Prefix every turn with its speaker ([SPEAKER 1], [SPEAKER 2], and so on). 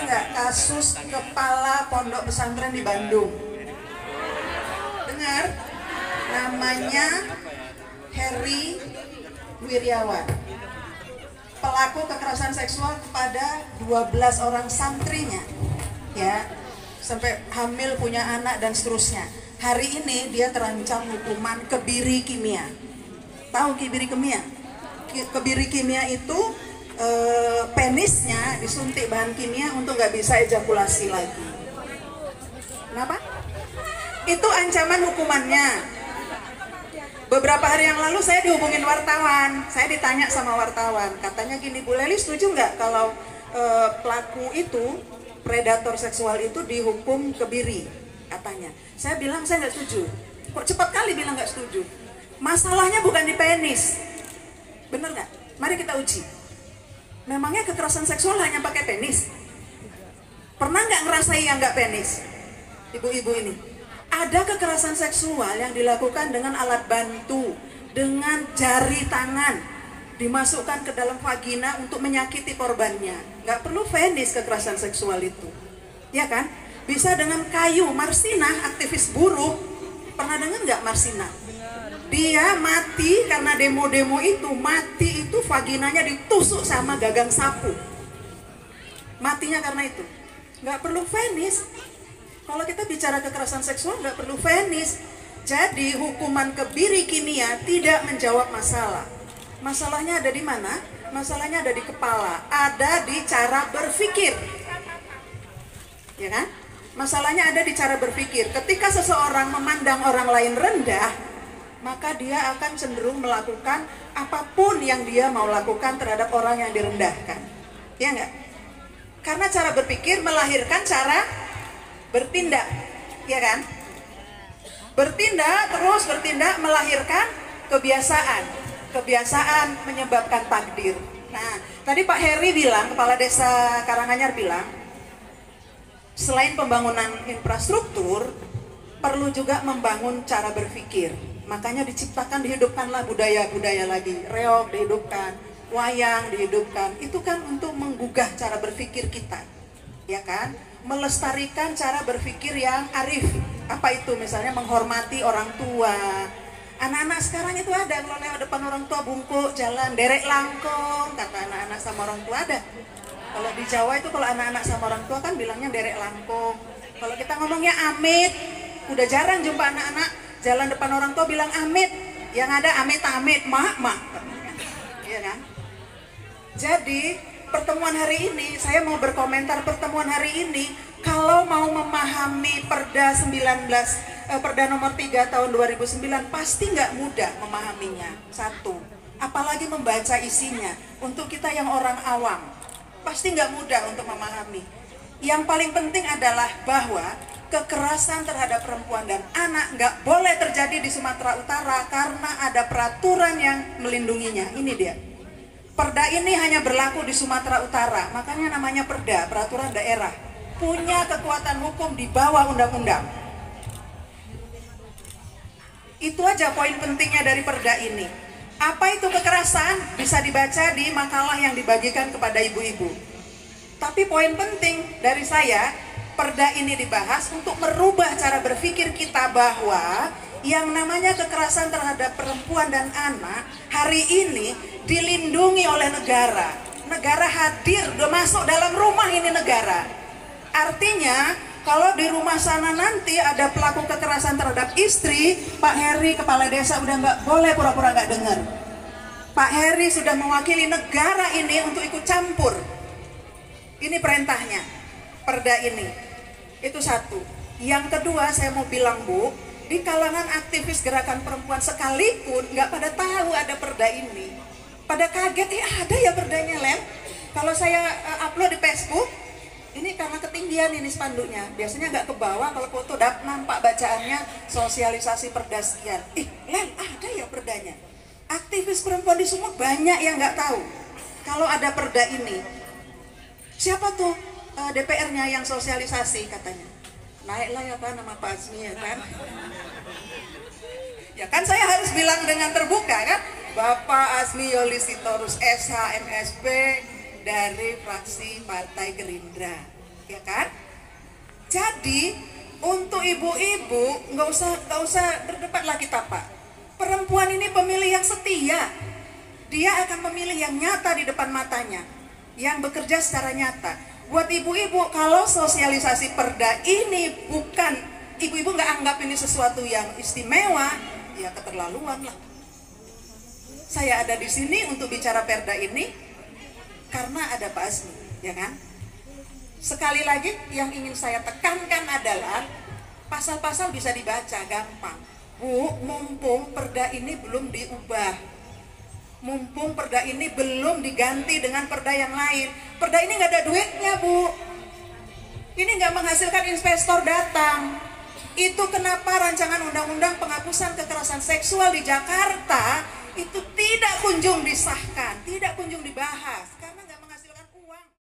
[SPEAKER 1] nggak kasus kepala pondok pesantren di Bandung? Dengar? Namanya Heri Wiryawan. Pelaku kekerasan seksual kepada 12 orang santrinya, ya, sampai hamil, punya anak dan seterusnya. Hari ini dia terancam hukuman kebiri kimia. Tahu kebiri kimia? Kebiri kimia itu penisnya disuntik bahan kimia untuk nggak bisa ejakulasi lagi. Kenapa? Itu ancaman hukumannya. Beberapa hari yang lalu saya dihubungin wartawan, saya ditanya sama wartawan, katanya gini, Bu Leli setuju nggak kalau pelaku itu, predator seksual itu dihukum kebiri, katanya. Saya bilang saya nggak setuju. Kok cepat kali bilang nggak setuju? Masalahnya bukan di penis, bener nggak? Mari kita uji. Memangnya kekerasan seksual hanya pakai penis? Pernah nggak ngerasain yang nggak penis? Ibu-ibu ini. Ada kekerasan seksual yang dilakukan dengan alat bantu, dengan jari tangan, dimasukkan ke dalam vagina untuk menyakiti korbannya. Nggak perlu penis kekerasan seksual itu, ya kan? Bisa dengan kayu. Marsina, aktivis buruh, pernah dengar nggak Marsina? Dia mati karena demo-demo itu, mati itu vaginanya ditusuk sama gagang sapu. Matinya karena itu. Nggak perlu penis. Kalau kita bicara kekerasan seksual nggak perlu penis. Jadi hukuman kebiri kimia tidak menjawab masalah. Masalahnya ada di mana? Masalahnya ada di kepala, ada di cara berpikir, ya kan? Masalahnya ada di cara berpikir. Ketika seseorang memandang orang lain rendah, maka dia akan cenderung melakukan apapun yang dia mau lakukan terhadap orang yang direndahkan, ya nggak? Karena cara berpikir melahirkan cara bertindak, ya kan? Bertindak terus bertindak melahirkan kebiasaan. Kebiasaan menyebabkan takdir. Nah, tadi Pak Heri bilang, Kepala Desa Karanganyar bilang, selain pembangunan infrastruktur, perlu juga membangun cara berpikir. Makanya diciptakan, dihidupkanlah budaya-budaya lagi. Reog dihidupkan, wayang dihidupkan. Itu kan untuk menggugah cara berpikir kita, ya kan? Melestarikan cara berpikir yang arif. Apa itu? Misalnya menghormati orang tua. Anak-anak sekarang itu ada, kalau lewat depan orang tua bungkuk, jalan, derek langkong, kata anak-anak sama orang tua ada. Kalau di Jawa itu kalau anak-anak sama orang tua kan bilangnya derek langkong. Kalau kita ngomongnya amit, udah jarang jumpa anak-anak jalan depan orang tua bilang amit. Yang ada amit-amit, mak. Iya kan? Jadi pertemuan hari ini, saya mau berkomentar pertemuan hari ini. Kalau mau memahami Perda nomor 3 tahun 2009 pasti nggak mudah memahaminya. Satu, apalagi membaca isinya. Untuk kita yang orang awam, pasti nggak mudah untuk memahami. Yang paling penting adalah bahwa kekerasan terhadap perempuan dan anak nggak boleh terjadi di Sumatera Utara karena ada peraturan yang melindunginya. Ini dia. Perda ini hanya berlaku di Sumatera Utara, makanya namanya perda, peraturan daerah. Punya kekuatan hukum di bawah undang-undang. Itu aja poin pentingnya dari perda ini. Apa itu kekerasan? Bisa dibaca di makalah yang dibagikan kepada ibu-ibu. Tapi poin penting dari saya, perda ini dibahas untuk merubah cara berpikir kita bahwa yang namanya kekerasan terhadap perempuan dan anak hari ini dilindungi oleh negara. Negara hadir, udah masuk dalam rumah ini negara. Artinya kalau di rumah sana nanti ada pelaku kekerasan terhadap istri, Pak Heri kepala desa udah nggak boleh pura-pura nggak dengar. Pak Heri sudah mewakili negara ini untuk ikut campur. Ini perintahnya, perda ini. Itu satu. Yang kedua saya mau bilang Bu, di kalangan aktivis gerakan perempuan sekalipun nggak pada tahu ada perda ini. Pada kaget, ada ya perdanya Lem. Kalau saya upload di Facebook, ini karena ketinggian ini spanduknya. Biasanya nggak ke bawah, kalau foto nampak bacaannya sosialisasi perda sekian. Lem, ada ya perdanya. Aktivis perempuan di Sumut banyak yang nggak tahu kalau ada perda ini. Siapa tuh DPR-nya yang sosialisasi katanya? Naiklah ya kan nama Pak Azmi ya kan? Ya kan saya harus bilang dengan terbuka kan? Bapak Azmi Yoli Sitorus SH MSP dari fraksi Partai Gerindra. ya kan? Jadi untuk ibu-ibu nggak usah berdebat lagi kita Pak. Perempuan ini pemilih yang setia. Dia akan memilih yang nyata di depan matanya, yang bekerja secara nyata. Buat ibu-ibu, kalau sosialisasi perda ini bukan, ibu-ibu nggak anggap ini sesuatu yang istimewa, ya keterlaluan lah. Saya ada di sini untuk bicara perda ini karena ada Pak Azmi, ya kan? Sekali lagi yang ingin saya tekankan adalah pasal-pasal bisa dibaca gampang. Bu, mumpung perda ini belum diubah, mumpung perda ini belum diganti dengan perda yang lain. Perda ini nggak ada duitnya Bu, ini nggak menghasilkan investor datang. Itu kenapa rancangan undang-undang penghapusan kekerasan seksual di Jakarta itu tidak kunjung disahkan, tidak kunjung dibahas.